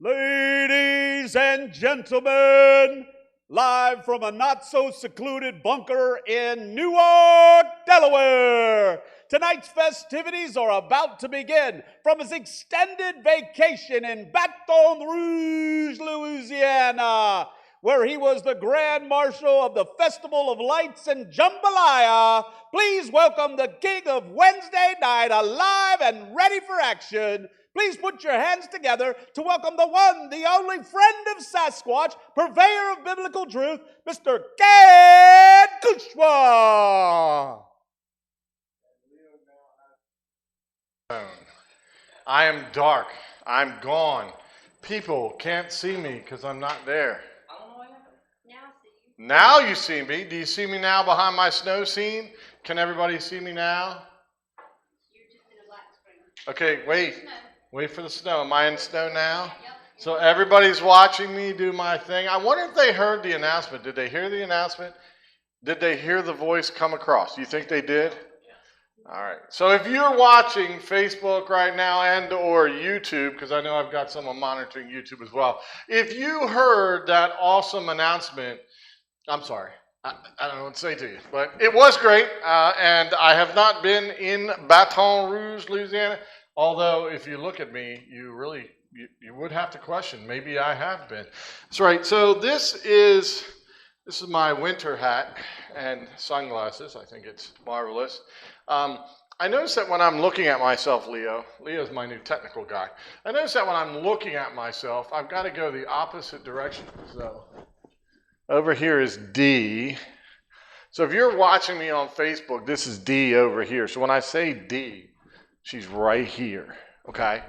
Ladies and gentlemen, live from a not-so-secluded bunker in Newark, Delaware, tonight's festivities are about to begin from his extended vacation in Baton Rouge, Louisiana, where he was the Grand Marshal of the Festival of Lights and Jambalaya. Please welcome the King of Wednesday Night, alive and ready for action. Please put your hands together to welcome the one, the only friend of Sasquatch, purveyor of biblical truth, Mr. Ken Kushwa. I am dark. I'm gone. People can't see me because I'm not there. Now you see me. Do you see me now behind my snow scene? Can everybody see me now? You're just in a black screen. Okay, wait. Wait for the snow. Am I in snow now? Yep. So everybody's watching me do my thing. I wonder if they heard the announcement. Did they hear the announcement? Did they hear the voice come across? Do you think they did? All right. So if you're watching Facebook right now and or YouTube, because I know I've got someone monitoring YouTube as well. If you heard that awesome announcement, I'm sorry. I don't know what to say to you, but it was great. And I have not been in Baton Rouge, Louisiana. Although, if you look at me, you would have to question. Maybe I have been. That's right. So this is my winter hat and sunglasses. I think it's marvelous. I notice that when I'm looking at myself, Leo's my new technical guy. I notice that when I'm looking at myself, I've got to go the opposite direction. So over here is D. So if you're watching me on Facebook, this is D over here. So when I say D, she's right here, okay?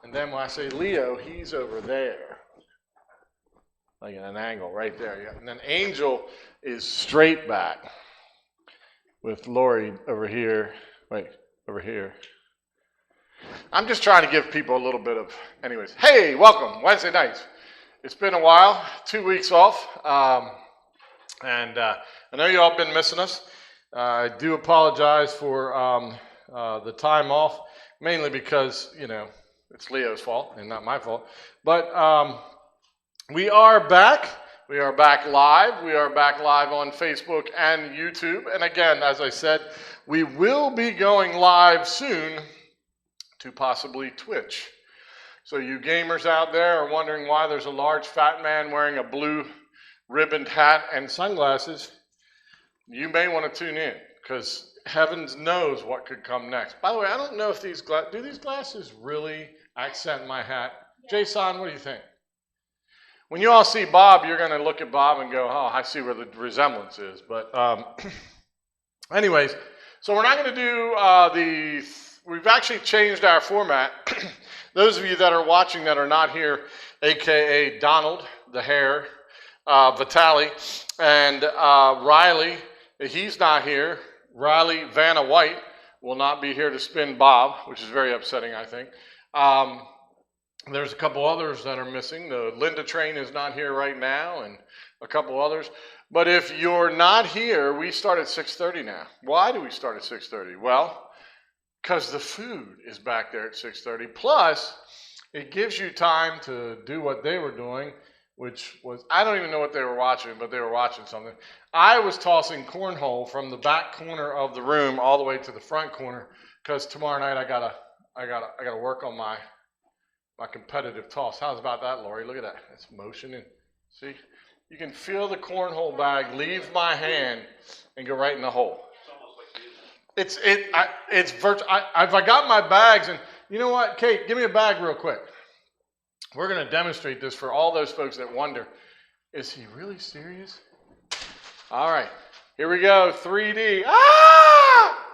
And then when I say Leo, he's over there. Like at an angle right there. Yeah. And then Angel is straight back with Lori over here. Wait, over here. I'm just trying to give people a little bit of, anyways. Hey, welcome, Wednesday nights. It's been a while, 2 weeks off. And I know you all have been missing us. I do apologize for the time off, mainly because, it's Leo's fault and not my fault. But we are back. We are back live. We are back live on Facebook and YouTube. And again, as I said, we will be going live soon to possibly Twitch. So you gamers out there are wondering why there's a large fat man wearing a blue ribboned hat and sunglasses. You may want to tune in because heavens knows what could come next. By the way, I don't know if do these glasses really accent my hat? Jason, what do you think? When you all see Bob, you're going to look at Bob and go, oh, I see where the resemblance is. But anyways, so we're not going to do we've actually changed our format. Those of you that are watching that are not here, a.k.a. Donald, the hair, Vitali, and Riley, he's not here. Riley Vanna White will not be here to spin Bob, which is very upsetting, I think. There's a couple others that are missing. The Linda train is not here right now, and a couple others. But if you're not here, we start at 6:30 now. Why do we start at 6:30? Well, because the food is back there at 6:30. Plus, it gives you time to do what they were doing, which was, I don't even know what they were watching, but they were watching something. I was tossing cornhole from the back corner of the room all the way to the front corner because tomorrow night I gotta work on my competitive toss. How's about that, Lori? Look at that. It's motioning. See? You can feel the cornhole bag leave my hand and go right in the hole. It's virtual. I got my bags, and you know what, Kate? Give me a bag real quick. We're going to demonstrate this for all those folks that wonder, is he really serious? All right, here we go, 3D. Ah!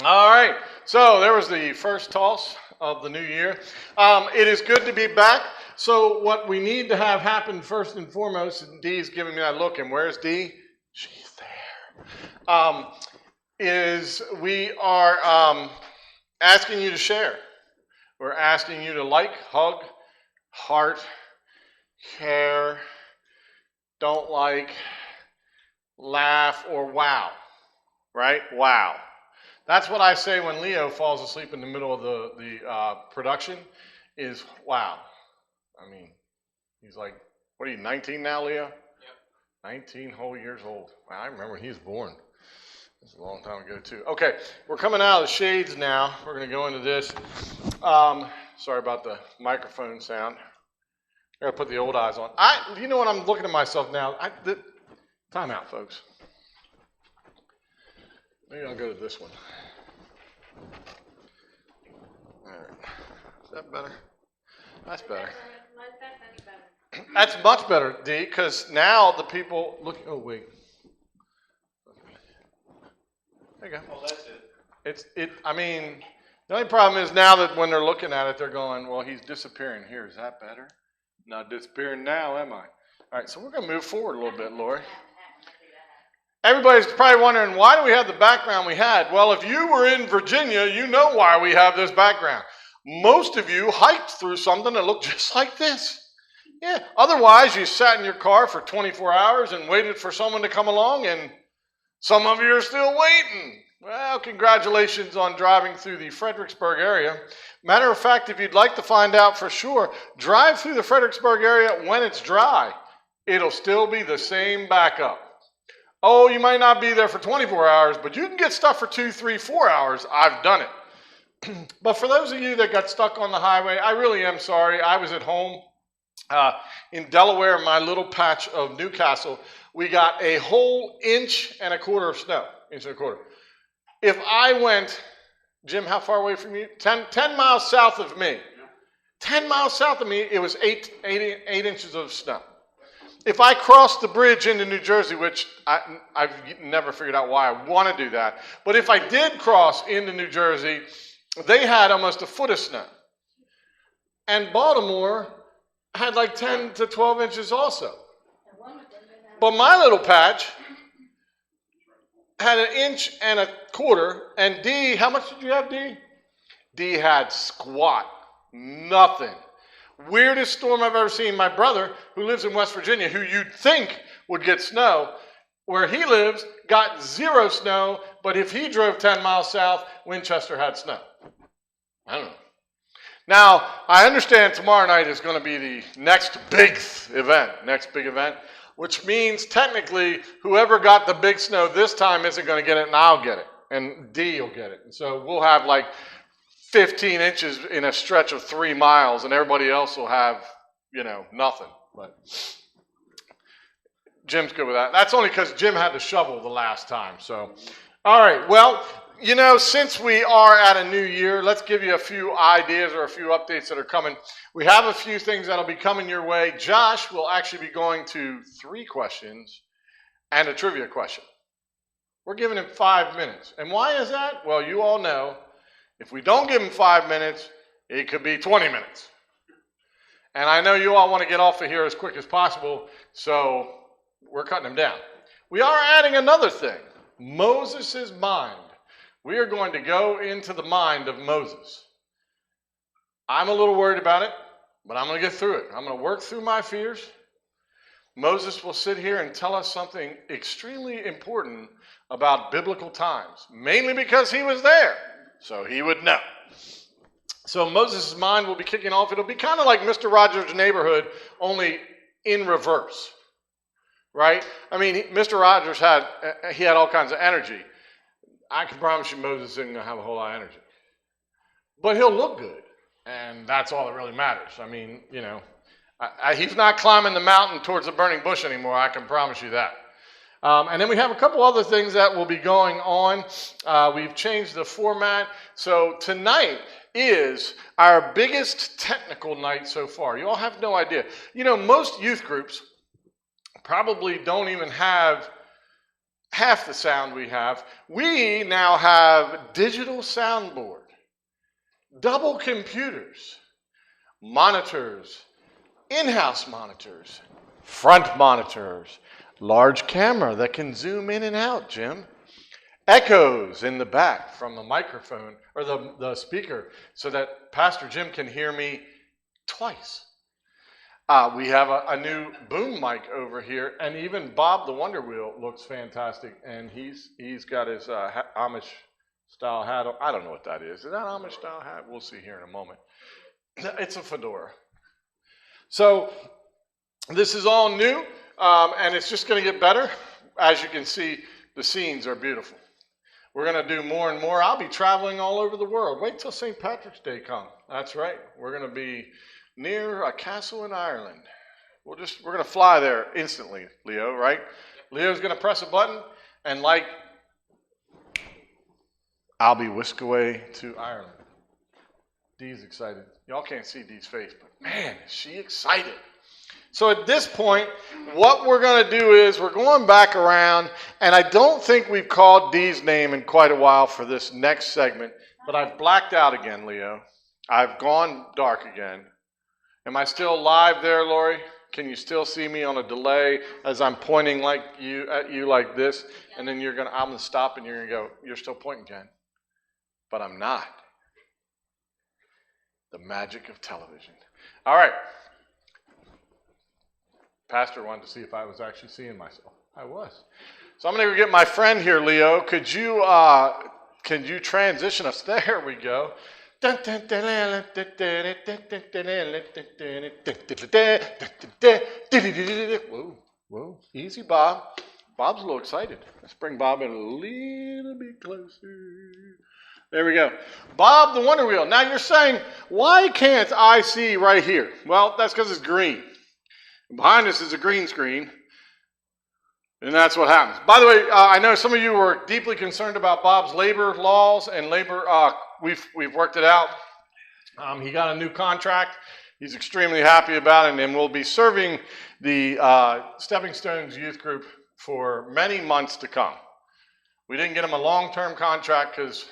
All right, so there was the first toss of the new year. It is good to be back. So what we need to have happen first and foremost, and Dee's giving me that look, and where's Dee? She's there. Is we are asking you to share. We're asking you to like, hug, heart, care, don't like, laugh, or wow. Right? Wow. That's what I say when Leo falls asleep in the middle of the production. is, wow. I mean, he's like, what are you, 19 now, Leo? Yep. 19 whole years old. Wow, I remember when he was born. That's a long time ago, too. Okay, we're coming out of the shades now. We're going to go into this. Sorry about the microphone sound. I got to put the old eyes on. You know what? I'm looking at myself now. Time out, folks. Maybe I'll go to this one. All right. Is that better? That's better. That's much better, D, because now the people look. Oh, wait. There you go. Oh, that's it. I mean, the only problem is now that when they're looking at it, they're going, well, he's disappearing here. Is that better? Not disappearing now, am I? All right, so we're going to move forward a little bit, Lori. Everybody's probably wondering, why do we have the background we had? Well, if you were in Virginia, you know why we have this background. Most of you hiked through something that looked just like this. Yeah, otherwise you sat in your car for 24 hours and waited for someone to come along, and some of you are still waiting. Well, congratulations on driving through the Fredericksburg area. Matter of fact, if you'd like to find out for sure, drive through the Fredericksburg area when it's dry. It'll still be the same backup. Oh, you might not be there for 24 hours, but you can get stuff for 2, 3, 4 hours. I've done it. But for those of you that got stuck on the highway, I really am sorry. I was at home in Delaware, my little patch of Newcastle. We got a whole inch and a quarter of snow. Inch and a quarter. If I went, Jim, how far away from you? 10 miles south of me. 10 miles south of me, it was 8 inches of snow. If I crossed the bridge into New Jersey, which I've never figured out why I want to do that, but if I did cross into New Jersey, they had almost a foot of snow. And Baltimore had like 10 to 12 inches also. But my little patch had an inch and a quarter, and D, how much did you have, D? D had squat, nothing. Weirdest storm I've ever seen. My brother, who lives in West Virginia, who you'd think would get snow, where he lives, got 0 snow, but if he drove 10 miles south, Winchester had snow. I don't know. Now, I understand tomorrow night is going to be the next big event, which means technically whoever got the big snow this time isn't going to get it, and I'll get it, and D will get it. And so we'll have like 15 inches in a stretch of 3 miles, and everybody else will have, nothing. But Jim's good with that. That's only because Jim had to shovel the last time. So, all right. Well, since we are at a new year, let's give you a few ideas or a few updates that are coming. We have a few things that'll be coming your way. Josh will actually be going to 3 questions and a trivia question. We're giving him 5 minutes. And why is that? Well, you all know, if we don't give him 5 minutes, it could be 20 minutes. And I know you all want to get off of here as quick as possible, so we're cutting him down. We are adding another thing, Moses' mind. We are going to go into the mind of Moses. I'm a little worried about it, but I'm going to get through it. I'm going to work through my fears. Moses will sit here and tell us something extremely important about biblical times, mainly because he was there. So he would know. So Moses' mind will be kicking off. It'll be kind of like Mr. Rogers' Neighborhood, only in reverse, right? I mean, Mr. Rogers had all kinds of energy. I can promise you Moses isn't going to have a whole lot of energy. But he'll look good, and that's all that really matters. I mean, he's not climbing the mountain towards the burning bush anymore, I can promise you that. And then we have a couple other things that will be going on. We've changed the format. So tonight is our biggest technical night so far. You all have no idea. Most youth groups probably don't even have half the sound we have. We now have digital soundboard, double computers, monitors, in-house monitors, front monitors, large camera that can zoom in and out, Jim. Echoes in the back from the microphone or the speaker so that Pastor Jim can hear me twice. We have a new boom mic over here, and even Bob the Wonder Wheel looks fantastic, and he's got his Amish style hat on. I don't know what that is. Is that Amish style hat? We'll see here in a moment. It's a fedora. So this is all new, and it's just going to get better. As you can see, the scenes are beautiful. We're going to do more and more. I'll be traveling all over the world. Wait till St. Patrick's Day comes. That's right. We're going to be near a castle in Ireland. We're going to fly there instantly, Leo, right? Leo's going to press a button, and I'll be whisked away to Ireland. Dee's excited. Y'all can't see Dee's face, but man, is she excited. So at this point, what we're going to do is we're going back around, and I don't think we've called Dee's name in quite a while for this next segment, but I've blacked out again, Leo. I've gone dark again. Am I still live there, Lori? Can you still see me on a delay as I'm pointing at you like this? And then I'm going to stop, and you're going to go, you're still pointing, Ken. But I'm not. The magic of television. All right. Pastor wanted to see if I was actually seeing myself. I was. So I'm going to go get my friend here, Leo. Could you transition us? There we go. Whoa. Easy, Bob. Bob's a little excited. Let's bring Bob in a little bit closer. There we go. Bob the Wonder Wheel. Now you're saying, why can't I see right here? Well, that's because it's green. Behind us is a green screen. And that's what happens. By the way, I know some of you were deeply concerned about Bob's labor laws and labor. We've worked it out. He got a new contract. He's extremely happy about it, and we'll be serving the Stepping Stones youth group for many months to come. We didn't get him a long-term contract because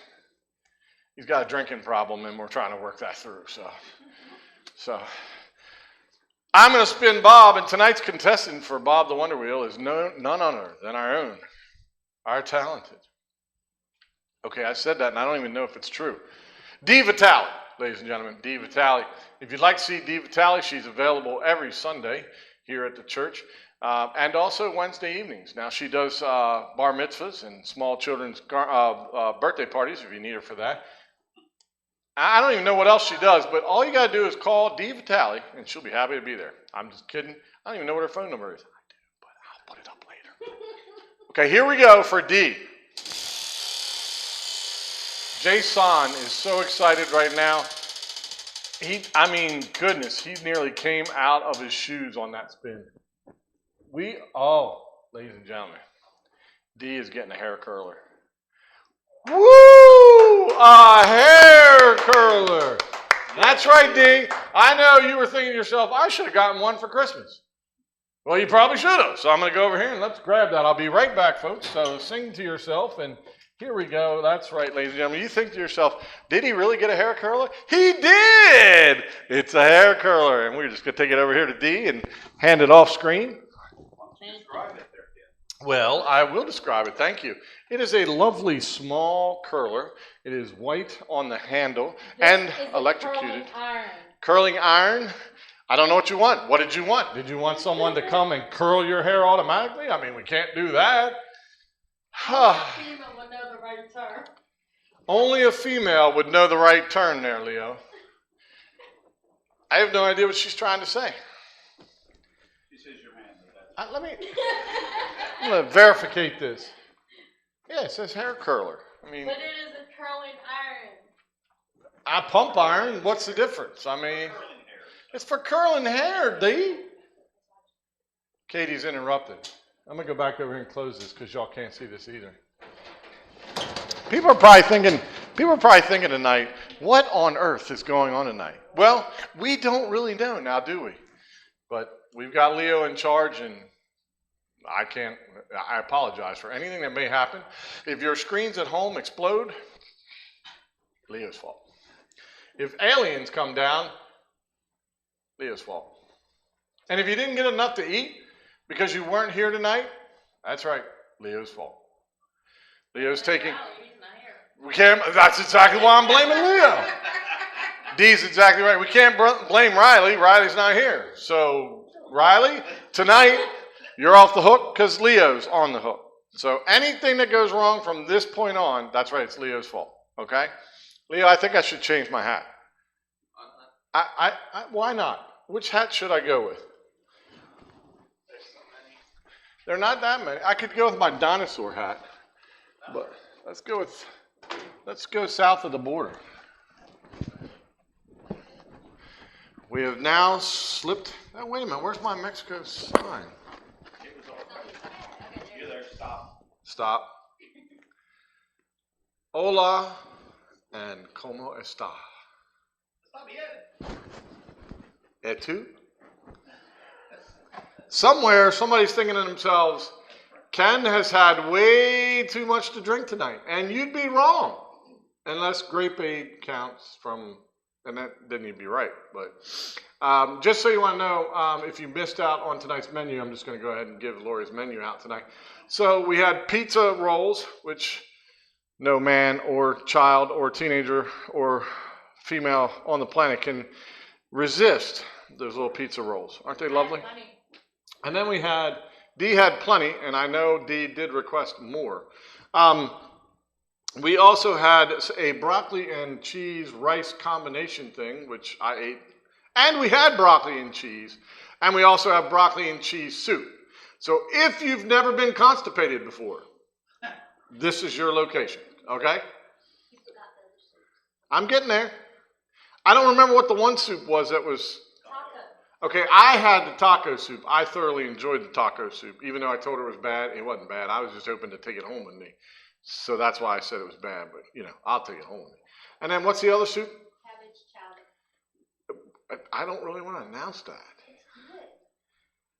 he's got a drinking problem, and we're trying to work that through. So I'm going to spin Bob, and tonight's contestant for Bob the Wonder Wheel is none other than our own, our talented. Okay, I said that, and I don't even know if it's true. Dee Vitale, ladies and gentlemen, Dee Vitale. If you'd like to see Dee Vitale, she's available every Sunday here at the church, and also Wednesday evenings. Now, she does bar mitzvahs and small children's birthday parties, if you need her for that. I don't even know what else she does, but all you got to do is call Dee Vitale, and she'll be happy to be there. I'm just kidding. I don't even know what her phone number is. I do, but I'll put it up later. Okay, here we go for Dee. Jason is so excited right now. Goodness, he nearly came out of his shoes on that spin. Ladies and gentlemen, Dee is getting a hair curler. Woo! A hair curler. That's right, Dee. I know you were thinking to yourself, I should have gotten one for Christmas. Well, you probably should have. So I'm going to go over here and let's grab that. I'll be right back, folks. So sing to yourself, and here we go. That's right, ladies and gentlemen. You think to yourself, did he really get a hair curler? He did! It's a hair curler. And we're just going to take it over here to Dee and hand it off screen. Well, I will describe it. Thank you. It is a lovely small curler. It is white on the handle and electrocuted. Curling iron. I don't know what you want. What did you want? Did you want someone to come and curl your hair automatically? I mean, we can't do that. Only a female would know the right turn there, Leo. I have no idea what she's trying to say. She says your hand. I'm going to verificate this. Yeah, it says hair curler. But it is a curling iron. I pump iron. What's the difference? I mean, it's for curling hair, Dee. Katie's interrupted. I'm going to go back over here and close this because y'all can't see this either. People are probably thinking tonight, what on earth is going on tonight? Well, we don't really know now, do we? But we've got Leo in charge, and I apologize for anything that may happen. If your screens at home explode, Leo's fault. If aliens come down, Leo's fault. And if you didn't get enough to eat because you weren't here tonight, that's right, Leo's fault. Leo's taking... That's exactly why I'm blaming Leo. Dee's exactly right. We can't blame Riley. Riley's not here. So, Riley, tonight, you're off the hook because Leo's on the hook. So anything that goes wrong from this point on, that's right, it's Leo's fault. Okay? Leo, I think I should change my hat. Why not? Which hat should I go with? They're not that many. I could go with my dinosaur hat, but let's go south of the border. We have now slipped. Oh, wait a minute. Where's my Mexico sign? You're there. Stop. Stop. Hola and como está? Et tu? Somewhere, somebody's thinking to themselves, Ken has had way too much to drink tonight. And you'd be wrong. Unless grape aid counts from, and then you'd be right. But just so you want to know, if you missed out on tonight's menu, I'm just going to go ahead and give Lori's menu out tonight. So we had pizza rolls, which no man or child or teenager or female on the planet can resist those little pizza rolls. Aren't they lovely? And then Dee had plenty, and I know Dee did request more. We also had a broccoli and cheese rice combination thing, which I ate. And we had broccoli and cheese. And we also have broccoli and cheese soup. So if you've never been constipated before, this is your location, okay? I'm getting there. I don't remember what the one soup was that was... Okay, I had the taco soup. I thoroughly enjoyed the taco soup. Even though I told her it was bad, it wasn't bad. I was just hoping to take it home with me. So that's why I said it was bad, but, I'll take it home with me. And then what's the other soup? Cabbage chowder. I don't really want to announce that.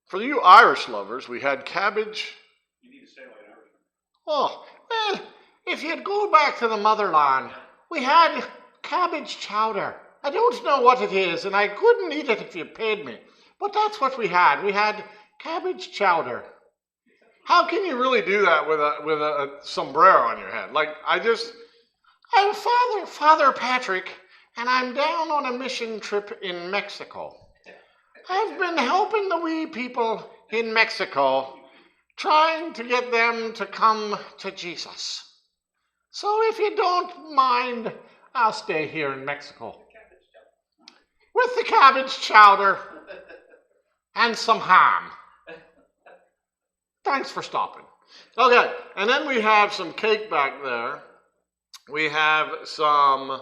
For you Irish lovers, we had cabbage. You need to say like an Irishman. Oh, well, if you'd go back to the motherland, we had cabbage chowder. I don't know what it is, and I couldn't eat it if you paid me. But that's what we had. We had cabbage chowder. How can you really do that with a sombrero on your head? I'm Father Patrick, and I'm down on a mission trip in Mexico. I've been helping the wee people in Mexico, trying to get them to come to Jesus. So if you don't mind, I'll stay here in Mexico. With the cabbage chowder and some ham. Thanks for stopping. Okay, and then we have some cake back there. We have some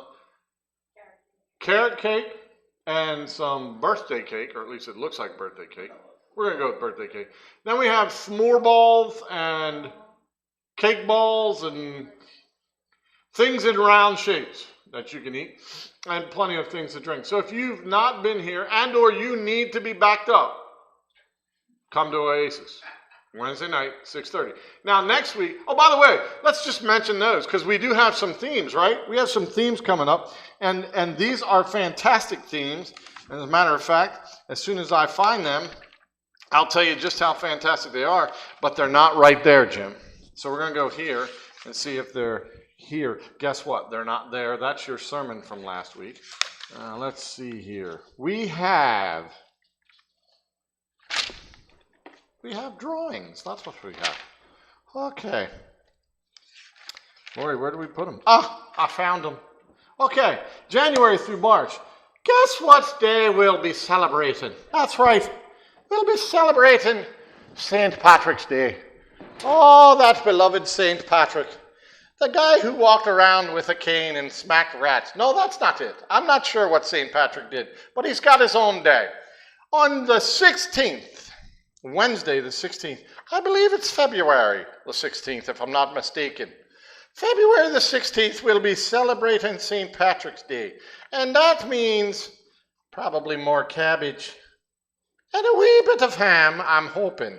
carrot cake and some birthday cake, or at least it looks like birthday cake. We're going to go with birthday cake. Then we have s'more balls and cake balls and things in round shapes that you can eat, and plenty of things to drink. So if you've not been here and or you need to be backed up, come to Oasis. Wednesday night, 6:30. Now next week, oh, by the way, let's just mention those, because we do have some themes, right? We have some themes coming up, and these are fantastic themes. And as a matter of fact, as soon as I find them, I'll tell you just how fantastic they are, but they're not right there, Jim. So we're going to go here and see if they're here. Guess what? They're not there. That's your sermon from last week. Let's see here. We have drawings. That's what we have. Okay. Lori, where do we put them? I found them. Okay. January through March. Guess what day we'll be celebrating? That's right. We'll be celebrating St. Patrick's Day. Oh, that beloved St. Patrick. The guy who walked around with a cane and smacked rats. No, that's not it. I'm not sure what St. Patrick did, but he's got his own day. On the 16th, Wednesday the 16th, I believe it's February the 16th, if I'm not mistaken. February the 16th, we'll be celebrating St. Patrick's Day. And that means probably more cabbage and a wee bit of ham, I'm hoping.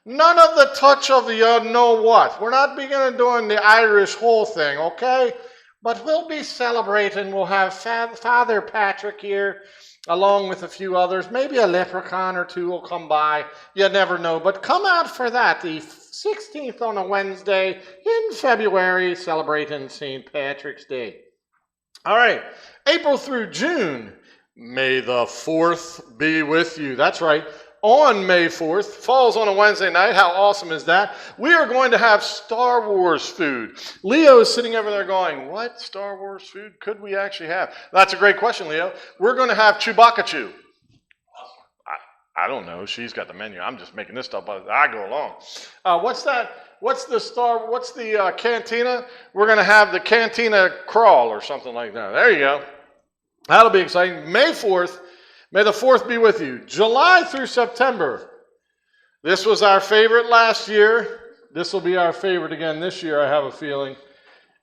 None of the touch of the you-know-what. We're not beginning to doing the Irish whole thing, okay? But we'll be celebrating. We'll have Father Patrick here, along with a few others. Maybe a leprechaun or two will come by. You never know. But come out for that, the 16th on a Wednesday in February, celebrating St. Patrick's Day. All right, April through June. May the 4th be with you. That's right. on May 4th, falls on a Wednesday night. How awesome is that? We are going to have Star Wars food. Leo is sitting over there going, what Star Wars food could we actually have? That's a great question, Leo. We're going to have Chewbacca Chew. I don't know. She's got the menu. I'm just making this stuff up as I go along. What's that? What's the cantina? We're going to have the cantina crawl or something like that. There you go. That'll be exciting. May 4th. May the 4th be with you. July through September. This was our favorite last year. This will be our favorite again this year, I have a feeling.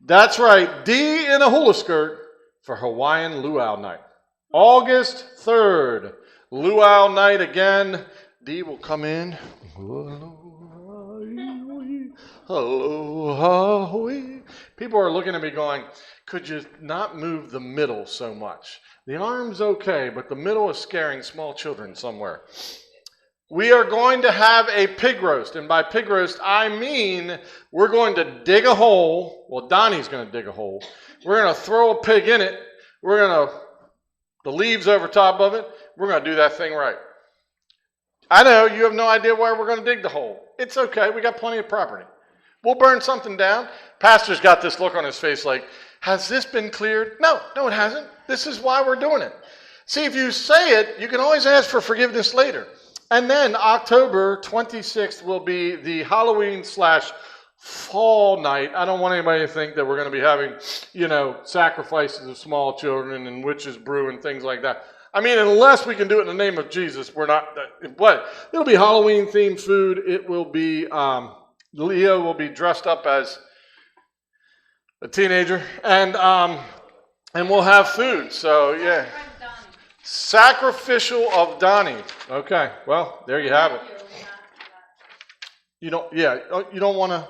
That's right. D in a hula skirt for Hawaiian Luau night. August 3rd. Luau night again. Dee will come in. Aloha. People are looking at me going, could you not move the middle so much? The arm's okay, but the middle is scaring small children somewhere. We are going to have a pig roast. And by pig roast, I mean we're going to dig a hole. Well, Donnie's going to dig a hole. We're going to throw a pig in it. We're going to, the leaves over top of it. We're going to do that thing right. I know you have no idea where we're going to dig the hole. It's okay. We got plenty of property. We'll burn something down. Pastor's got this look on his face like, has this been cleared? No, it hasn't. This is why we're doing it. See, if you say it, you can always ask for forgiveness later. And then October 26th will be the Halloween/fall night. I don't want anybody to think that we're going to be having, sacrifices of small children and witches brew and things like that. I mean, unless we can do it in the name of Jesus, we're not. But it'll be Halloween-themed food. It will be, Leo will be dressed up as a teenager, and we'll have food. So, yeah. Sacrificial of Donnie. Okay, well, there you have it. You don't want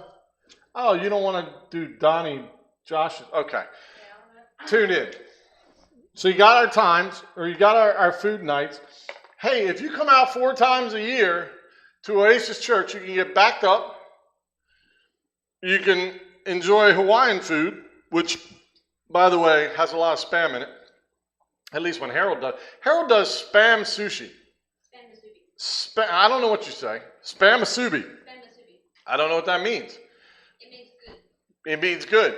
to do Donnie, Josh. Okay. Tune in. So you got our times, or you got our food nights. Hey, if you come out 4 times a year to Oasis Church, you can get backed up. You can enjoy Hawaiian food, which, by the way, has a lot of spam in it. At least when Harold does. Harold does spam sushi. I don't know what you say. Spam asubi. I don't know what that means. It means good. It means good.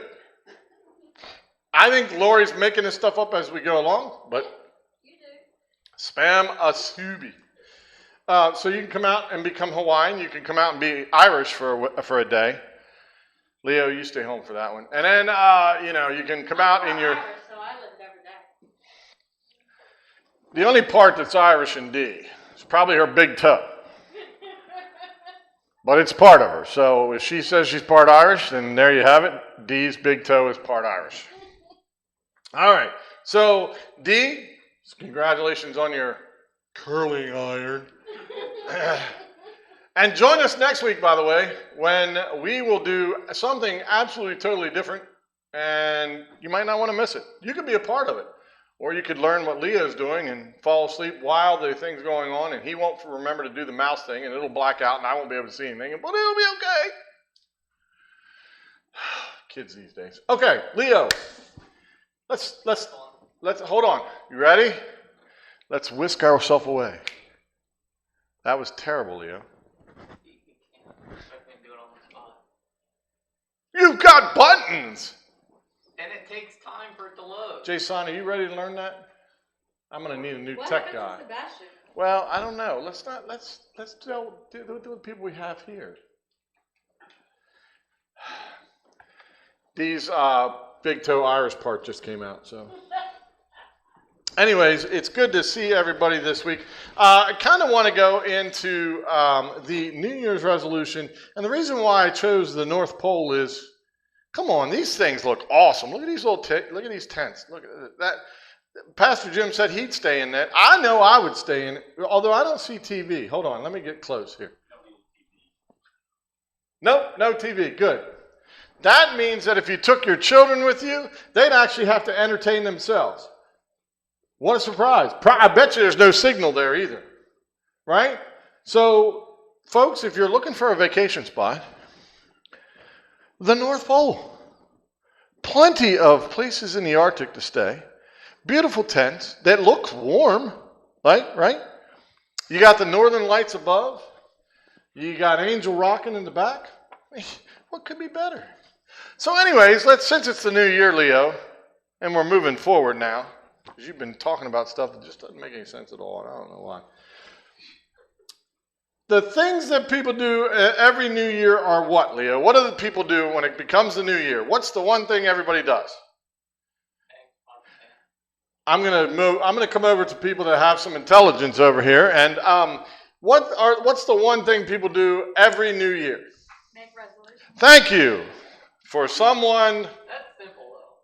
I think Lori's making this stuff up as we go along, but You do. spam asubi. So you can come out and become Hawaiian. You can come out and be Irish for a day. Leo, you stay home for that one. And then, you can come out in your... Irish, so I lived every day. The only part that's Irish in D is probably her big toe. But it's part of her. So if she says she's part Irish, then there you have it. D's big toe is part Irish. All right. So, D, congratulations on your curling iron. And join us next week, by the way, when we will do something absolutely totally different, and you might not want to miss it. You could be a part of it, or you could learn what Leo's doing and fall asleep while the thing's going on, and he won't remember to do the mouse thing, and it'll black out, and I won't be able to see anything, but it'll be okay. Kids these days. Okay, Leo, let's hold on. You ready? Let's whisk ourselves away. That was terrible, Leo. You've got buttons! And it takes time for it to load. Jason, are you ready to learn that? I'm going to need a new What tech happened guy. to Sebastian? Well, I don't know. Let's do the people we have here. These big toe Irish part just came out, so. Anyways, it's good to see everybody this week. I kind of want to go into the New Year's resolution, and the reason why I chose the North Pole is, come on, these things look awesome. Look at these look at these tents. Look at that. Pastor Jim said he'd stay in that. I know I would stay in it, although I don't see TV. Hold on, let me get close here. Nope, no TV. Good. That means that if you took your children with you, they'd actually have to entertain themselves. What a surprise. I bet you there's no signal there either. Right? So, folks, if you're looking for a vacation spot, the North Pole. Plenty of places in the Arctic to stay. Beautiful tents that look warm. Right? You got the northern lights above. You got Angel rocking in the back. What could be better? So anyways, since it's the new year, Leo, and we're moving forward now, because you've been talking about stuff that just doesn't make any sense at all, and I don't know why. The things that people do every new year are what, Leo? What do the people do when it becomes the new year? What's the one thing everybody does? I'm gonna come over to people that have some intelligence over here, and what's the one thing people do every new year? Make resolutions. Thank you. For someone. That's simple though.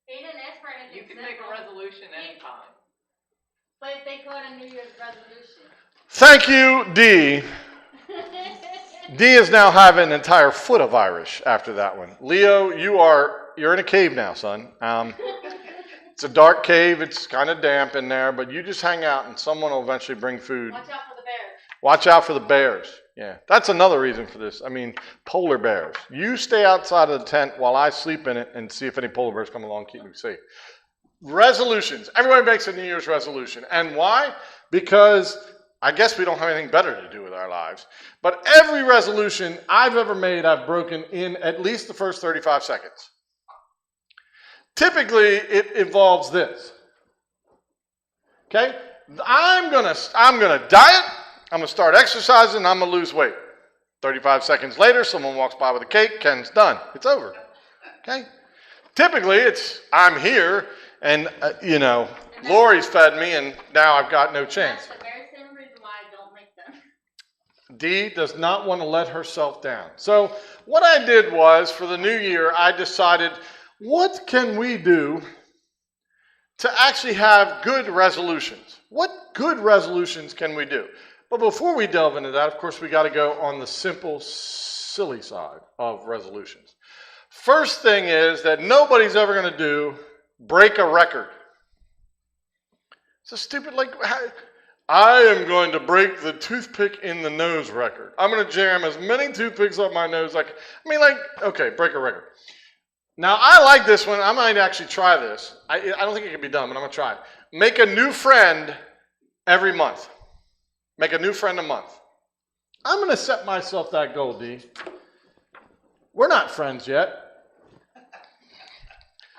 He didn't ask for anything. You can make a resolution anytime. But if they call it a New Year's resolution. Thank you, D. D is now having an entire foot of Irish after that one. Leo, you're in a cave now, son. It's a dark cave. It's kind of damp in there, but you just hang out and someone will eventually bring food. Watch out for the bears. Watch out for the bears. Yeah, that's another reason for this. I mean, polar bears. You stay outside of the tent while I sleep in it and see if any polar bears come along and keep me safe. Resolutions. Everybody makes a New Year's resolution. And why? Because I guess we don't have anything better to do with our lives. But every resolution I've ever made, I've broken in at least the first 35 seconds. Typically, it involves this. Okay? I'm gonna diet. I'm gonna start exercising. I'm gonna lose weight. 35 seconds later, someone walks by with a cake. Ken's done. It's over. Okay? Typically, it's I'm here, and Lori's fed me, and now I've got no chance. That's the very same reason why I don't make them. Dee does not want to let herself down. So what I did was, for the new year, I decided, what can we do to actually have good resolutions? What good resolutions can we do? But before we delve into that, of course, we got to go on the simple, silly side of resolutions. First thing is that nobody's ever going to do break a record. It's a stupid, I am going to break the toothpick in the nose record. I'm going to jam as many toothpicks up my nose. Okay, break a record. Now, I like this one. I might actually try this. I don't think it can be done, but I'm going to try it. Make a new friend every month. Make a new friend a month. I'm going to set myself that goal, Dee. We're not friends yet.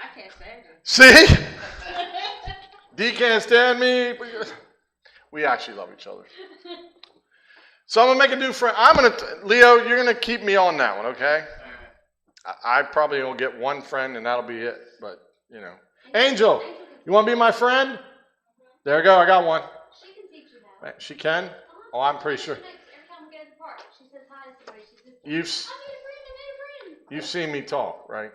I can't stand you. See? Dee can't stand me. We actually love each other. So I'm going to make a new friend. Leo, you're going to keep me on that one, okay? I probably will get one friend and that'll be it. But, Angel, you want to be my friend? There we go. I got one. She can teach you that. She can? Oh, I'm pretty sure. Every time we go to the park, she says hi to somebody. She says, I need a friend. You've seen me talk, right?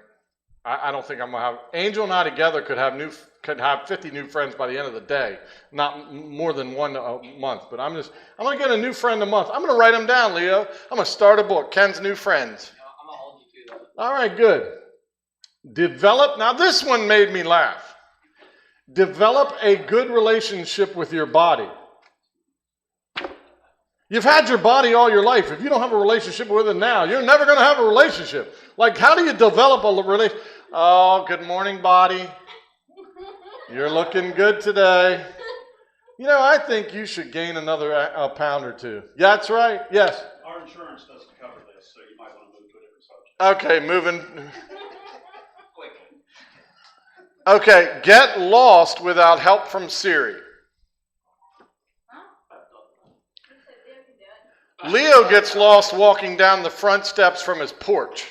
I don't think I'm going to have... Angel and I together could have 50 new friends by the end of the day. Not more than one a month. But I'm going to get a new friend a month. I'm going to write them down, Leo. I'm going to start a book, Ken's New Friends. I'm going to hold you to that. All right, good. Develop... Now, this one made me laugh. Develop a good relationship with your body. You've had your body all your life. If you don't have a relationship with it now, you're never going to have a relationship. How do you develop a relationship? Oh, good morning, body. You're looking good today. I think you should gain another pound or two. Yeah, that's right. Yes. Our insurance doesn't cover this, so you might want to move to a different subject. Okay, moving. Okay, get lost without help from Siri. Leo gets lost walking down the front steps from his porch.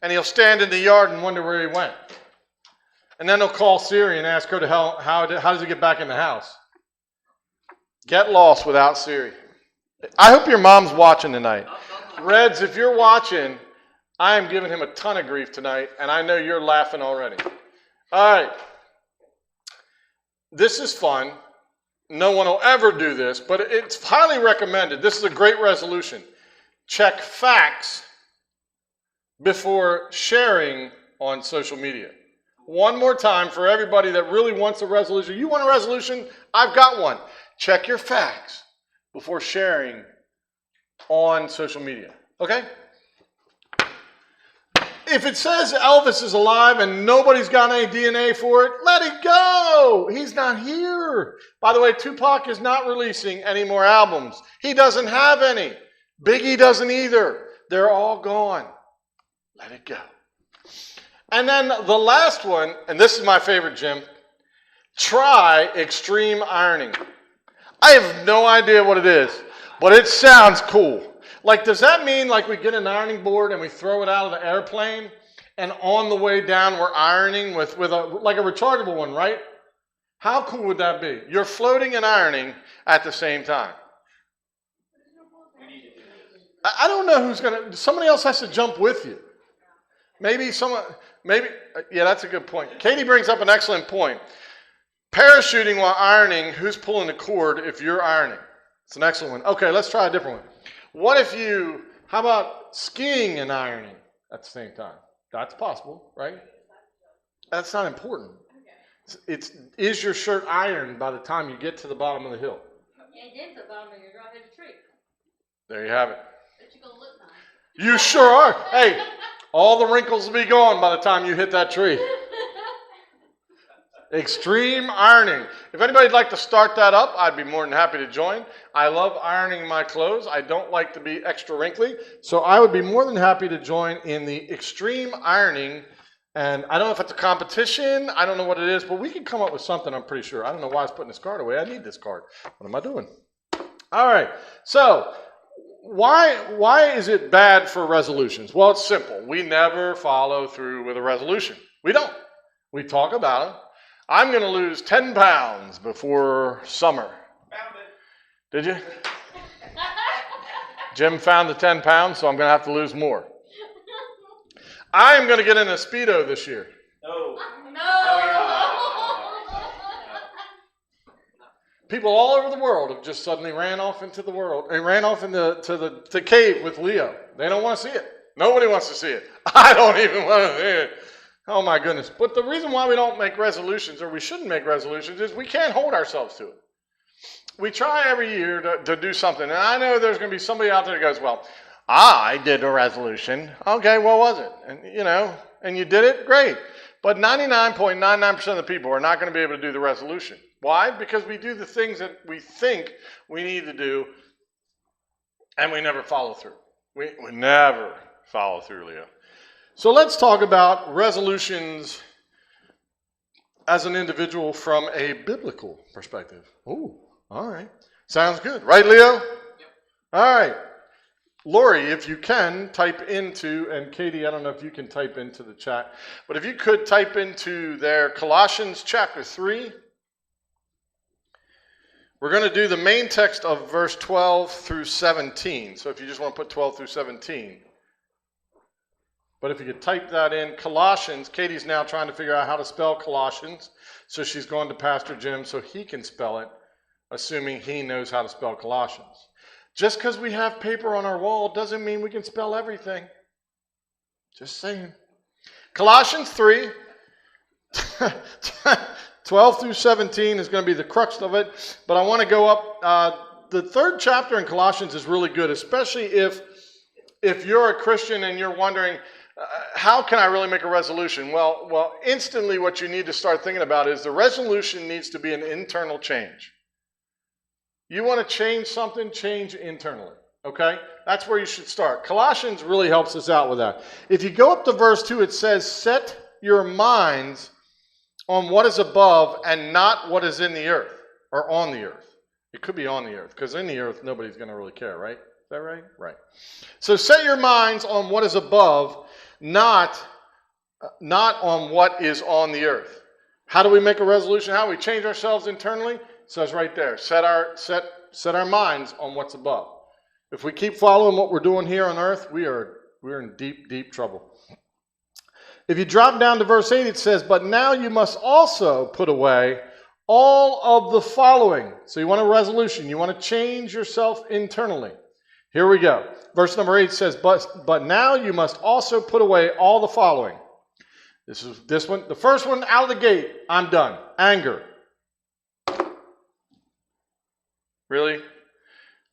And he'll stand in the yard and wonder where he went. And then he'll call Siri and ask her how does he get back in the house. Get lost without Siri. I hope your mom's watching tonight. Reds, if you're watching, I am giving him a ton of grief tonight, and I know you're laughing already. All right. This is fun. No one will ever do this, but it's highly recommended. This is a great resolution. Check facts before sharing on social media. One more time for everybody that really wants a resolution. You want a resolution? I've got one. Check your facts before sharing on social media. Okay? If it says Elvis is alive and nobody's got any DNA for it, let it go. He's not here. By the way, Tupac is not releasing any more albums. He doesn't have any. Biggie doesn't either. They're all gone. Let it go. And then the last one, and this is my favorite, Jim. Try extreme ironing. I have no idea what it is, but it sounds cool. Like, does that mean like we get an ironing board and we throw it out of the airplane and on the way down we're ironing with like a rechargeable one, right? How cool would that be? You're floating and ironing at the same time. I don't know who's going to, somebody else has to jump with you. Maybe, yeah, that's a good point. Katie brings up an excellent point. Parachuting while ironing, who's pulling the cord if you're ironing? It's an excellent one. Okay, let's try a different one. What if how about skiing and ironing at the same time? That's possible, right? That's not important. Is your shirt ironed by the time you get to the bottom of the hill? Yeah, it is the bottom of your draw hit a tree. There you have it. But you're going to look nice. You sure are. Hey, all the wrinkles will be gone by the time you hit that tree. Extreme ironing. If anybody'd like to start that up, I'd be more than happy to join. I love ironing my clothes. I don't like to be extra wrinkly. So I would be more than happy to join in the extreme ironing. And I don't know if it's a competition. I don't know what it is, but we can come up with something, I'm pretty sure. I don't know why I was putting this card away. I need this card. What am I doing? All right. So why is it bad for resolutions? Well, it's simple. We never follow through with a resolution. We don't. We talk about it. I'm going to lose 10 pounds before summer. Found it. Did you? Jim found the 10 pounds, so I'm going to have to lose more. I'm going to get in a Speedo this year. No. People all over the world have just suddenly ran off into the world and ran off into the cave with Leo. They don't want to see it. Nobody wants to see it. I don't even want to see it. Oh my goodness. But the reason why we don't make resolutions, or we shouldn't make resolutions, is we can't hold ourselves to it. We try every year to do something. And I know there's going to be somebody out there that goes, well, I did a resolution. Okay, what was it? And and you did it? Great. But 99.99% of the people are not going to be able to do the resolution. Why? Because we do the things that we think we need to do, and we never follow through. We never follow through, Leo. So let's talk about resolutions as an individual from a biblical perspective. Oh, all right. Sounds good. Right, Leo? Yep. All right. Lori, if you can, type into, and Katie, I don't know if you can type into the chat, but if you could type into there Colossians chapter 3. We're going to do the main text of verse 12 through 17. So if you just want to put 12 through 17. But if you could type that in, Colossians, Katie's now trying to figure out how to spell Colossians. So she's going to Pastor Jim so he can spell it, assuming he knows how to spell Colossians. Just because we have paper on our wall doesn't mean we can spell everything. Just saying. Colossians 3, 12 through 17 is going to be the crux of it. But I want to go up. The third chapter in Colossians is really good, especially if you're a Christian and you're wondering, how can I really make a resolution? Well, instantly what you need to start thinking about is the resolution needs to be an internal change. You want to change something, change internally. Okay? That's where you should start. Colossians really helps us out with that. If you go up to verse 2, it says, set your minds on what is above and not what is in the earth or on the earth. It could be on the earth because in the earth, nobody's going to really care, right? Is that right? Right. So set your minds on what is above, not on what is on the earth. How do we make a resolution? How do we change ourselves internally? It says right there, set our minds on what's above. If we keep following what we're doing here on earth, we're in deep, deep trouble. If you drop down to verse 8, it says, but now you must also put away all of the following. So you want a resolution. You want to change yourself internally. Here we go. Verse number 8 says, but now you must also put away all the following. This one, the first one out of the gate, I'm done. Anger. Really?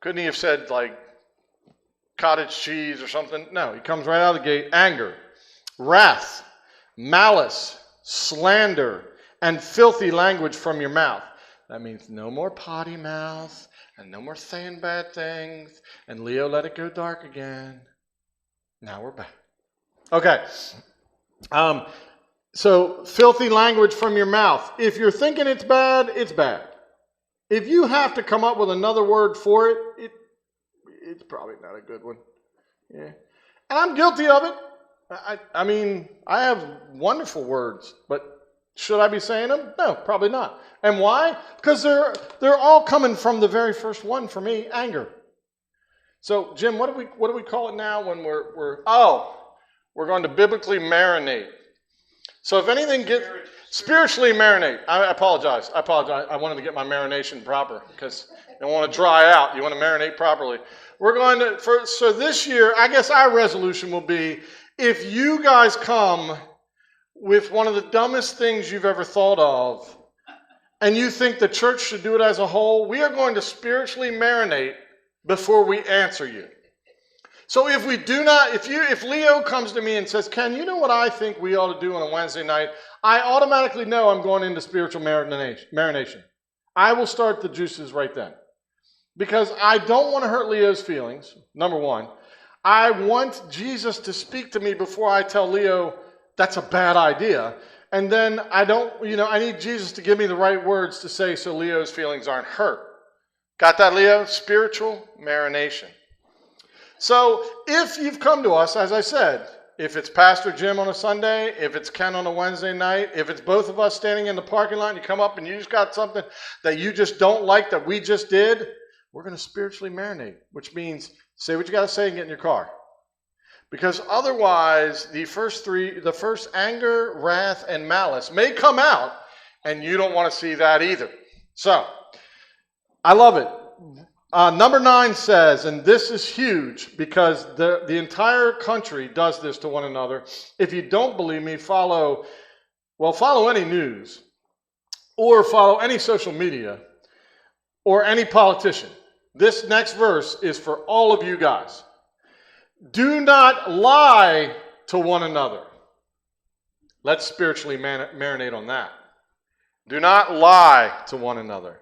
Couldn't he have said like cottage cheese or something? No, he comes right out of the gate. Anger, wrath, malice, slander, and filthy language from your mouth. That means no more potty mouth and no more saying bad things. And Leo, let it go dark again. Now we're back. Okay. So filthy language from your mouth. If you're thinking it's bad, it's bad. If you have to come up with another word for it, it's probably not a good one. Yeah. And I'm guilty of it. I mean, I have wonderful words, but should I be saying them? No, probably not. And why? Because they're all coming from the very first one for me, anger. So, Jim, what do we call it now when we're going to biblically marinate. So if anything gets spiritually marinate. I apologize. I wanted to get my marination proper because you don't want to dry out. You want to marinate properly. We're going to so this year, I guess our resolution will be, if you guys come with one of the dumbest things you've ever thought of, and you think the church should do it as a whole, we are going to spiritually marinate before we answer you. So if we do not, if Leo comes to me and says, Ken, you know what I think we ought to do on a Wednesday night? I automatically know I'm going into spiritual marination. I will start the juices right then. Because I don't want to hurt Leo's feelings, number one. I want Jesus to speak to me before I tell Leo that's a bad idea. And then I need Jesus to give me the right words to say so Leo's feelings aren't hurt. Got that, Leo? Spiritual marination. So if you've come to us, as I said, if it's Pastor Jim on a Sunday, if it's Ken on a Wednesday night, if it's both of us standing in the parking lot and you come up and you just got something that you just don't like that we just did, we're going to spiritually marinate, which means say what you got to say and get in your car. Because otherwise, the first anger, wrath, and malice may come out, and you don't want to see that either. So, I love it. Number 9 says, and this is huge because the entire country does this to one another. If you don't believe me, follow any news or follow any social media or any politician. This next verse is for all of you guys. Do not lie to one another. Let's spiritually marinate on that. Do not lie to one another.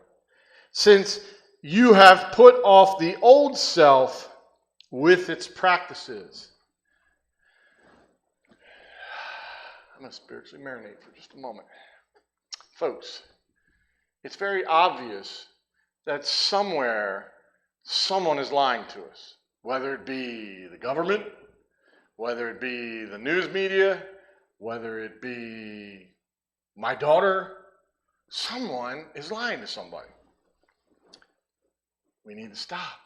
Since you have put off the old self with its practices. I'm going to spiritually marinate for just a moment. Folks, it's very obvious that somewhere someone is lying to us. Whether it be the government, whether it be the news media, whether it be my daughter, someone is lying to somebody. We need to stop.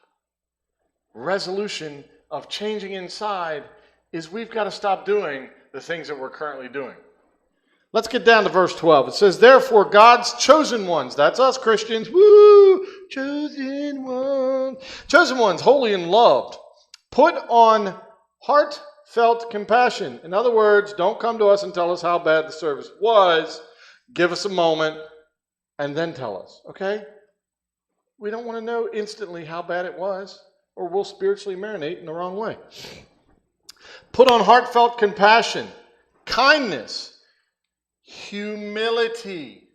Resolution of changing inside is we've got to stop doing the things that we're currently doing. Let's get down to verse 12. It says, therefore God's chosen ones, that's us Christians, woo, chosen ones, holy and loved, put on heartfelt compassion. In other words, don't come to us and tell us how bad the service was. Give us a moment and then tell us, okay? We don't want to know instantly how bad it was, or we'll spiritually marinate in the wrong way. Put on heartfelt compassion, kindness, humility,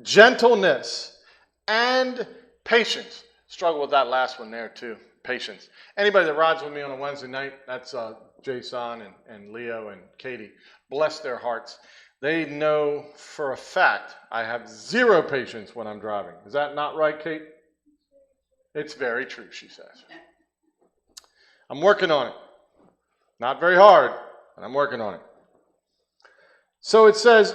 gentleness, and patience. Struggle with that last one there too, patience. Anybody that rides with me on a Wednesday night, that's Jason and Leo and Katie. Bless their hearts. They know for a fact I have zero patience when I'm driving. Is that not right, Kate? It's very true, she says. I'm working on it. Not very hard, but I'm working on it. So it says,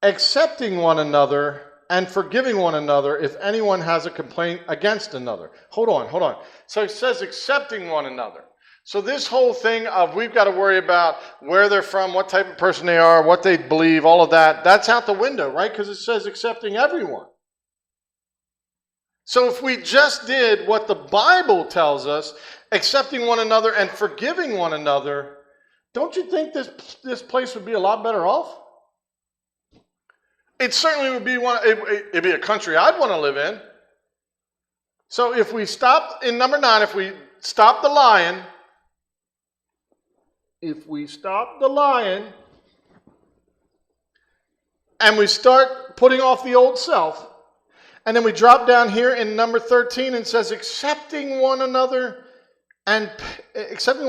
accepting one another and forgiving one another if anyone has a complaint against another. Hold on. So it says accepting one another. So this whole thing of we've got to worry about where they're from, what type of person they are, what they believe, all of that, that's out the window, right? Because it says accepting everyone. So if we just did what the Bible tells us, accepting one another and forgiving one another, don't you think this place would be a lot better off? It certainly would be it'd be a country I'd want to live in. So if we stop in number 9, if we stop the lying, if we stop the lying and we start putting off the old self, and then we drop down here in number 13 and says, forgiving one another and forgiving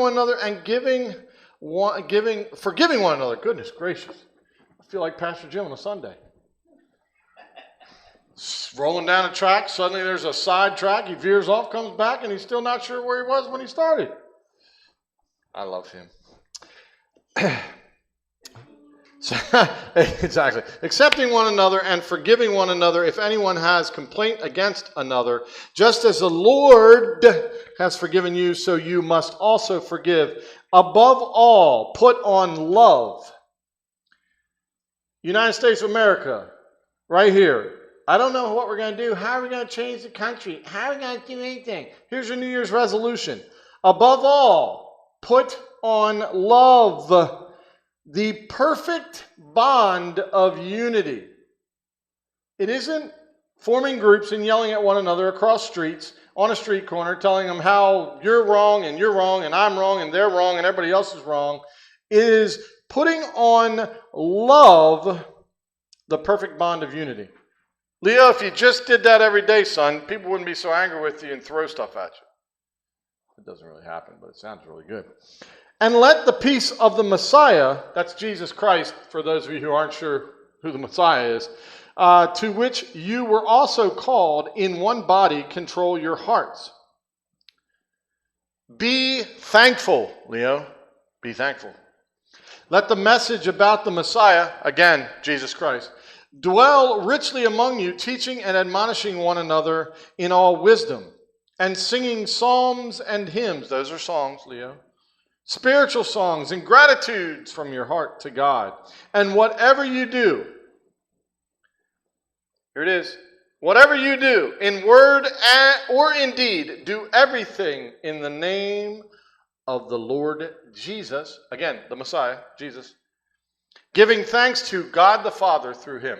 one another. Goodness gracious. I feel like Pastor Jim on a Sunday. Rolling down a track, suddenly there's a side track, he veers off, comes back, and he's still not sure where he was when he started. I love him. Exactly. Accepting one another and forgiving one another if anyone has complaint against another, just as the Lord has forgiven you, so you must also forgive. Above all, put on love. United States of America, right here. I don't know what we're going to do. How are we going to change the country? How are we going to do anything? Here's your New Year's resolution. Above all, put on love, the perfect bond of unity. It isn't forming groups and yelling at one another across streets on a street corner, telling them how you're wrong and I'm wrong and they're wrong and everybody else is wrong. It is putting on love, the perfect bond of unity. Leo, if you just did that every day, son, people wouldn't be so angry with you and throw stuff at you. It doesn't really happen, but it sounds really good. And let the peace of the Messiah, that's Jesus Christ, for those of you who aren't sure who the Messiah is, to which you were also called in one body, control your hearts. Be thankful, Leo. Be thankful. Let the message about the Messiah, again, Jesus Christ, dwell richly among you, teaching and admonishing one another in all wisdom, and singing psalms and hymns. Those are songs, Leo. Spiritual songs and gratitudes from your heart to God. And whatever you do, here it is, whatever you do, in word or in deed, do everything in the name of the Lord Jesus, again, the Messiah, Jesus, giving thanks to God the Father through him.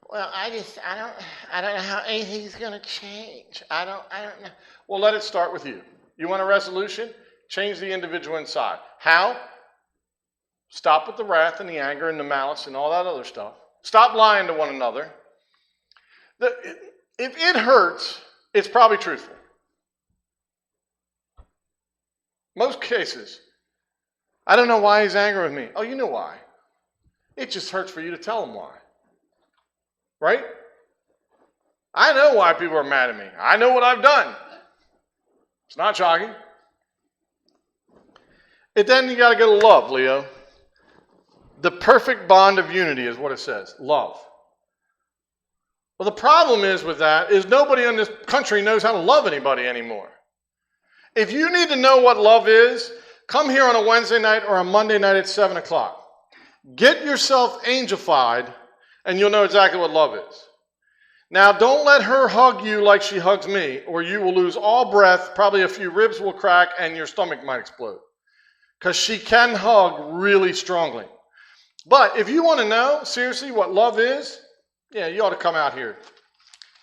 Well, I don't know how anything's going to change. I don't know. Well, let it start with you. You want a resolution? Change the individual inside. How? Stop with the wrath and the anger and the malice and all that other stuff. Stop lying to one another. If it hurts, it's probably truthful. Most cases. I don't know why he's angry with me. Oh, you know why. It just hurts for you to tell him why. Right? I know why people are mad at me. I know what I've done. It's not shocking. Then you got to go to love, Leo. The perfect bond of unity is what it says. Love. Well, the problem is with that is nobody in this country knows how to love anybody anymore. If you need to know what love is, come here on a Wednesday night or a Monday night at 7 o'clock. Get yourself angelified, and you'll know exactly what love is. Now, don't let her hug you like she hugs me, or you will lose all breath, probably a few ribs will crack, and your stomach might explode. Because she can hug really strongly. But if you want to know, seriously, what love is, yeah, you ought to come out here.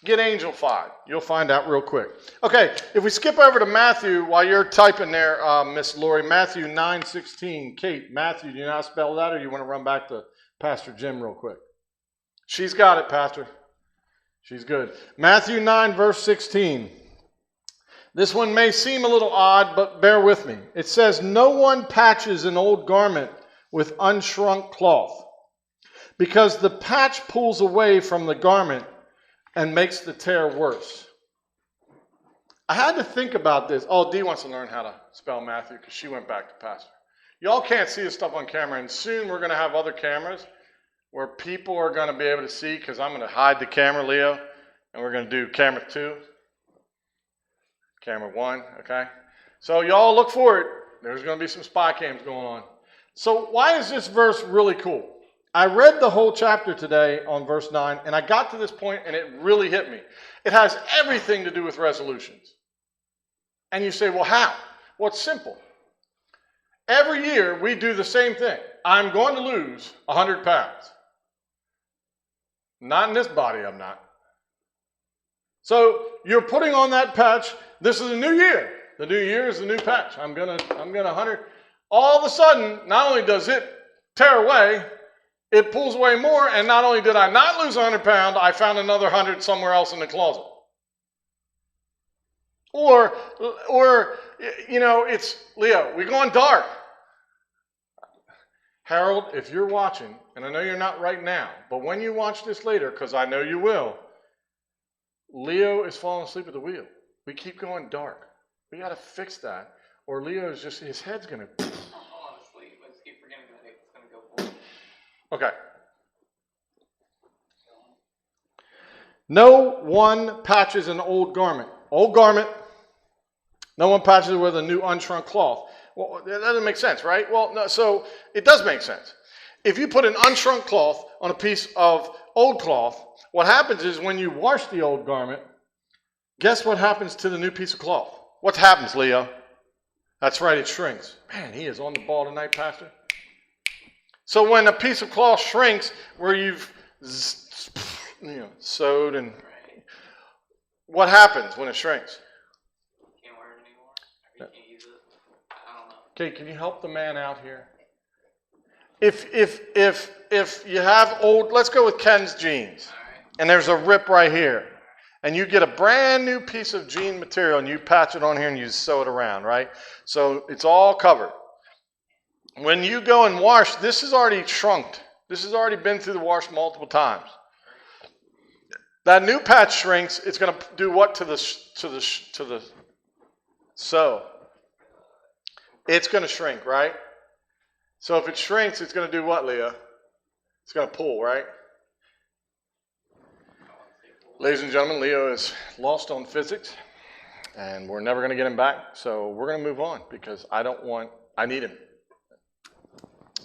Get angelified. You'll find out real quick. Okay, if we skip over to Matthew while you're typing there, Miss Lori, Matthew 9:16. Kate, Matthew, do you know how to spell that, or you want to run back to Pastor Jim real quick? She's got it, Pastor. She's good. Matthew 9, verse 16. This one may seem a little odd, but bear with me. It says, no one patches an old garment with unshrunk cloth, because the patch pulls away from the garment and makes the tear worse. I had to think about this. Oh, Dee wants to learn how to spell Matthew because she went back to Pastor. Y'all can't see this stuff on camera, and soon we're going to have other cameras where people are going to be able to see, because I'm going to hide the camera, Leo, and we're going to do camera 2, camera 1, okay? So y'all look for it. There's going to be some spy cams going on. So why is this verse really cool? I read the whole chapter today on verse 9, and I got to this point, and it really hit me. It has everything to do with resolutions. And you say, well, how? Well, it's simple. Every year, we do the same thing. I'm going to lose 100 pounds. Not in this body, I'm not. So you're putting on that patch. This is a new year. The new year is the new patch. I'm gonna 100. all of a sudden, not only does it tear away, it pulls away more, and not only did I not lose 100 pounds, I found another 100 somewhere else in the closet. Or it's, Leo, we're going dark. Harold, if you're watching, and I know you're not right now, but when you watch this later, because I know you will, Leo is falling asleep at the wheel. We keep going dark. We got to fix that, or Leo is just, his head's going to... I'm falling asleep. I just keep forgetting that it's going to go forward. Okay. No one patches an old garment. Old garment. No one patches it with a new unshrunk cloth. Well, that doesn't make sense, right? Well, no, so it does make sense. If you put an unshrunk cloth on a piece of old cloth, what happens is when you wash the old garment, guess what happens to the new piece of cloth? What happens, Leo? That's right, it shrinks. Man, he is on the ball tonight, Pastor. So when a piece of cloth shrinks, where you've sewed, and what happens when it shrinks? Can't wear it anymore. Or you can't use it. I don't know. Okay, can you help the man out here? If you have old, let's go with Ken's jeans, and there's a rip right here, and you get a brand new piece of jean material and you patch it on here and you sew it around, right? So it's all covered. When you go and wash, this is already shrunk. This has already been through the wash multiple times. That new patch shrinks. It's going to do what to the sew? It's going to shrink, right? So if it shrinks, it's going to do what, Leah? It's going to pull, right? Ladies and gentlemen, Leo is lost on physics, and we're never going to get him back. So we're going to move on because I need him.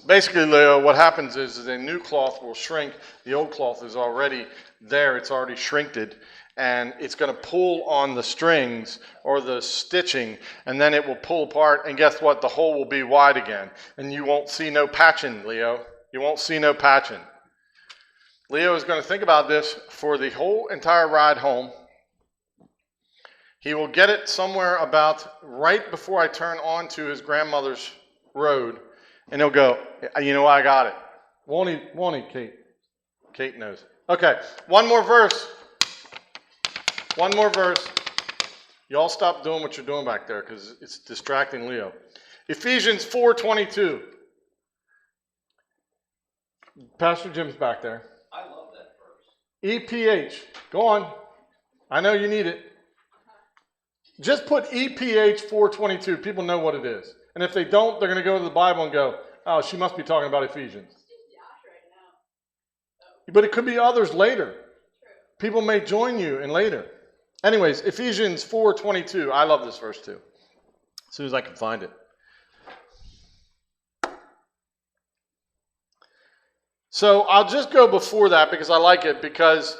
Basically, Leo, what happens is a new cloth will shrink. The old cloth is already there. It's already shrinked, and it's going to pull on the strings or the stitching, and then it will pull apart, and guess what? The hole will be wide again, and you won't see no patching, Leo. You won't see no patching. Leo is going to think about this for the whole entire ride home. He will get it somewhere about right before I turn onto his grandmother's road, and he'll go, you know, I got it. Won't he, Kate? Kate knows. Okay, one more verse. One more verse. Y'all stop doing what you're doing back there because it's distracting Leo. Ephesians 4:22. Pastor Jim's back there. I love that verse. EPH. Go on. I know you need it. Just put EPH 4:22. People know what it is. And if they don't, they're going to go to the Bible and go, oh, she must be talking about Ephesians. But it could be others later. People may join you in later. Anyways, Ephesians 4:22. I love this verse too. As soon as I can find it. So I'll just go before that because I like it because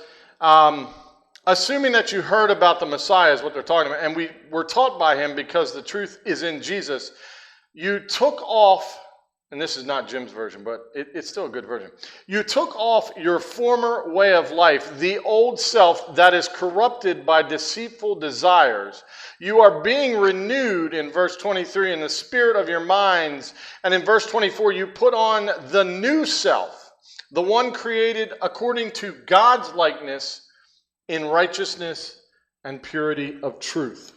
assuming that you heard about the Messiah is what they're talking about, and we were taught by him because the truth is in Jesus, you took off, and this is not Jim's version, but it's still a good version. You took off your former way of life, the old self that is corrupted by deceitful desires. You are being renewed in verse 23 in the spirit of your minds. And in verse 24, you put on the new self, the one created according to God's likeness in righteousness and purity of truth.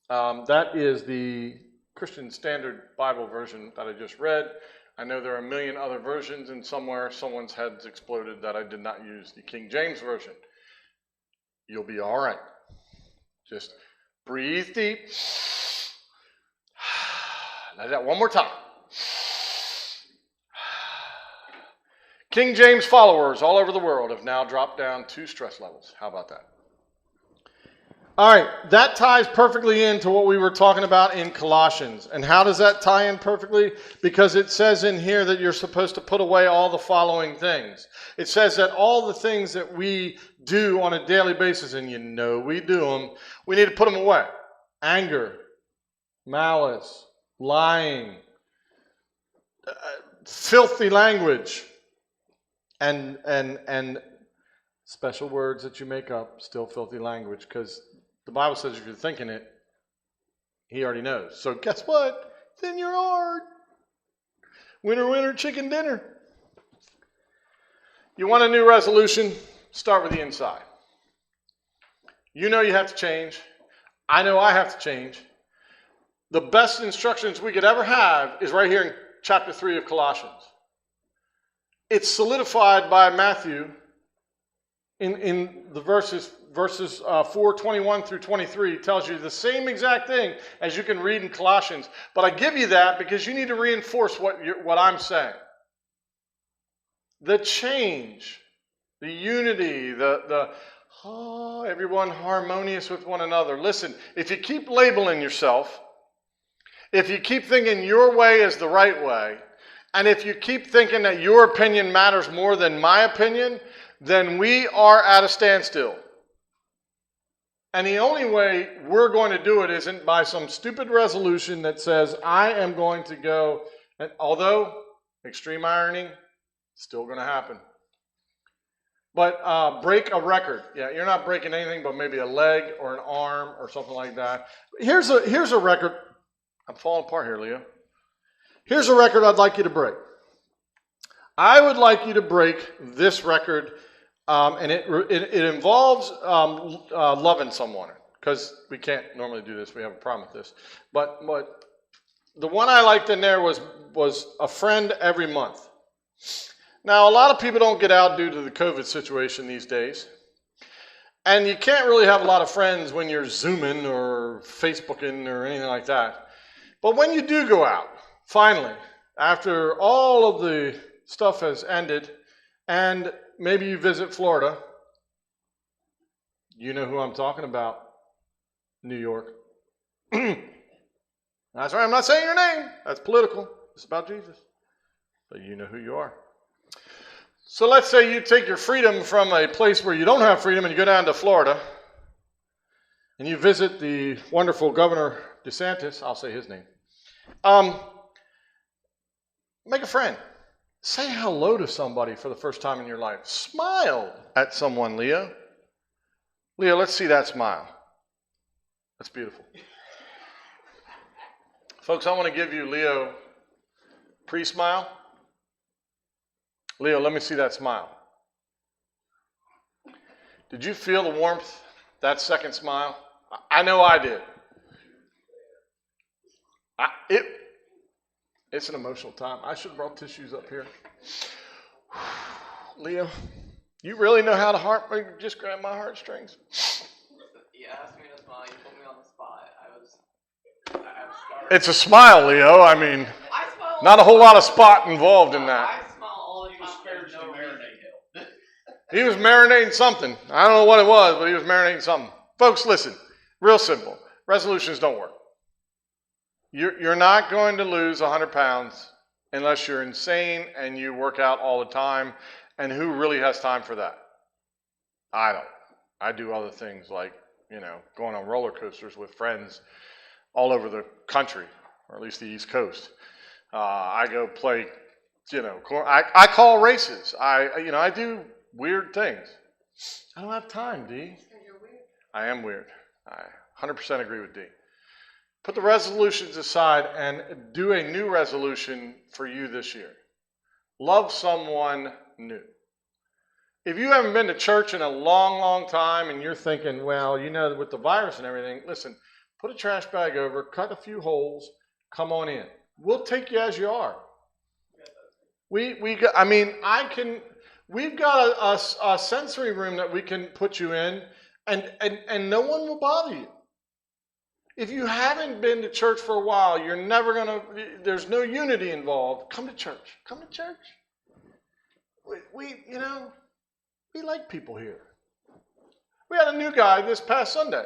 That is the Christian Standard Bible version that I just read. I know there are a million other versions, and somewhere someone's head's exploded that I did not use the King James version. You'll be all right. Just breathe deep. Let it out one more time. King James followers all over the world have now dropped down 2 stress levels. How about that? All right, that ties perfectly into what we were talking about in Colossians. And how does that tie in perfectly? Because it says in here that you're supposed to put away all the following things. It says that all the things that we do on a daily basis, and you know we do them, we need to put them away. Anger, malice, lying, filthy language, and special words that you make up, still filthy language, because the Bible says if you're thinking it, he already knows. So guess what? then you're hard. Winner, winner, chicken dinner. You want a new resolution? Start with the inside. You know you have to change. I know I have to change. The best instructions we could ever have is right here in chapter 3 of Colossians. It's solidified by Matthew in the verses 4:21 through 23 tells you the same exact thing as you can read in Colossians. But I give you that because you need to reinforce what I'm saying. The change, the unity, everyone harmonious with one another. Listen, if you keep labeling yourself, if you keep thinking your way is the right way, and if you keep thinking that your opinion matters more than my opinion, then we are at a standstill. And the only way we're going to do it isn't by some stupid resolution that says, I am going to go, and although, extreme irony, still going to happen. But break a record. Yeah, you're not breaking anything but maybe a leg or an arm or something like that. Here's a record. I'm falling apart here, Leo. Here's a record I'd like you to break. I would like you to break this record, and it involves loving someone, because we can't normally do this. We have a problem with this. But the one I liked in there was a friend every month. Now, a lot of people don't get out due to the COVID situation these days. And you can't really have a lot of friends when you're Zooming or Facebooking or anything like that. But when you do go out, finally, after all of the stuff has ended, and maybe you visit Florida, you know who I'm talking about, New York. That's right, I'm not saying your name. That's political. It's about Jesus. But you know who you are. So let's say you take your freedom from a place where you don't have freedom and you go down to Florida and you visit the wonderful Governor DeSantis. I'll say his name. Make a friend. Say hello to somebody for the first time in your life. Smile at someone, Leo. Leo, let's see that smile. That's beautiful. Folks, I want to give you Leo pre-smile. Leo, let me see that smile. Did you feel the warmth, that second smile? I know I did. It's an emotional time. I should have brought tissues up here. Leo, you really know how to just grab my heartstrings. You asked me to smile. You put me on the spot. I was starving. It's a smile, Leo. I mean, I smile not a whole lot of spot involved in that. I smile all the time. There's no reason. He was marinating something. I don't know what it was, but he was marinating something. Folks, listen. Real simple. Resolutions don't work. You're not going to lose 100 pounds unless you're insane and you work out all the time. And who really has time for that? I don't. I do other things like, going on roller coasters with friends all over the country, or at least the East Coast. I go play, I call races. I do weird things. I don't have time, D. You're weird. I am weird. I 100% agree with D. Put the resolutions aside and do a new resolution for you this year. Love someone new. If you haven't been to church in a long, long time and you're thinking, well, with the virus and everything, listen, put a trash bag over, cut a few holes, come on in. We'll take you as you are. We've got a sensory room that we can put you in, and no one will bother you. If you haven't been to church for a while, there's no unity involved. Come to church. Come to church. We like people here. We had a new guy this past Sunday.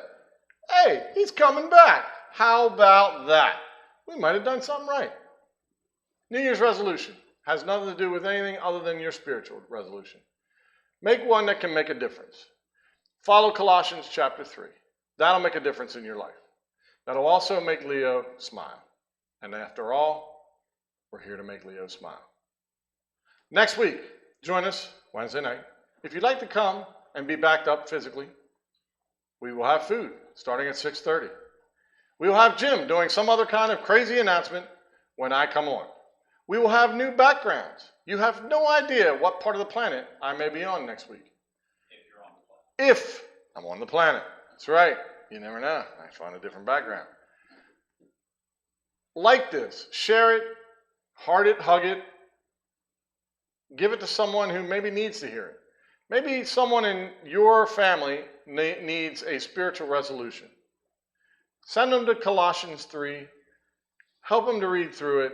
Hey, he's coming back. How about that? We might have done something right. New Year's resolution has nothing to do with anything other than your spiritual resolution. Make one that can make a difference. Follow Colossians chapter 3. That'll make a difference in your life. That'll also make Leo smile. And after all, we're here to make Leo smile. Next week, join us Wednesday night. If you'd like to come and be backed up physically, we will have food starting at 6:30. We will have Jim doing some other kind of crazy announcement when I come on. We will have new backgrounds. You have no idea what part of the planet I may be on next week. If you're on the planet. If I'm on the planet. That's right. You never know. I find a different background. Like this. Share it. Heart it. Hug it. Give it to someone who maybe needs to hear it. Maybe someone in your family needs a spiritual resolution. Send them to Colossians 3. Help them to read through it.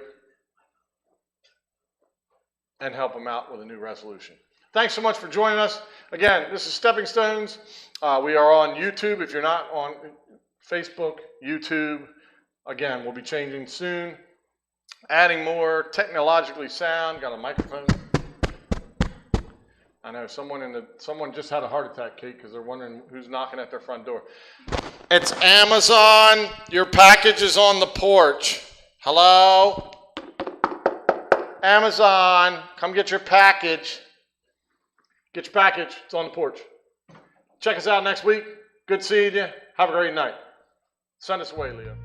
And help them out with a new resolution. Thanks so much for joining us. Again, this is Stepping Stones. We are on YouTube. If you're not on Facebook, YouTube, again, we'll be changing soon. Adding more technologically sound. Got a microphone. I know someone just had a heart attack, Kate, because they're wondering who's knocking at their front door. It's Amazon. Your package is on the porch. Hello? Amazon, come get your package. Get your package. It's on the porch. Check us out next week. Good seeing you. Have a great night. Send us away, Leo.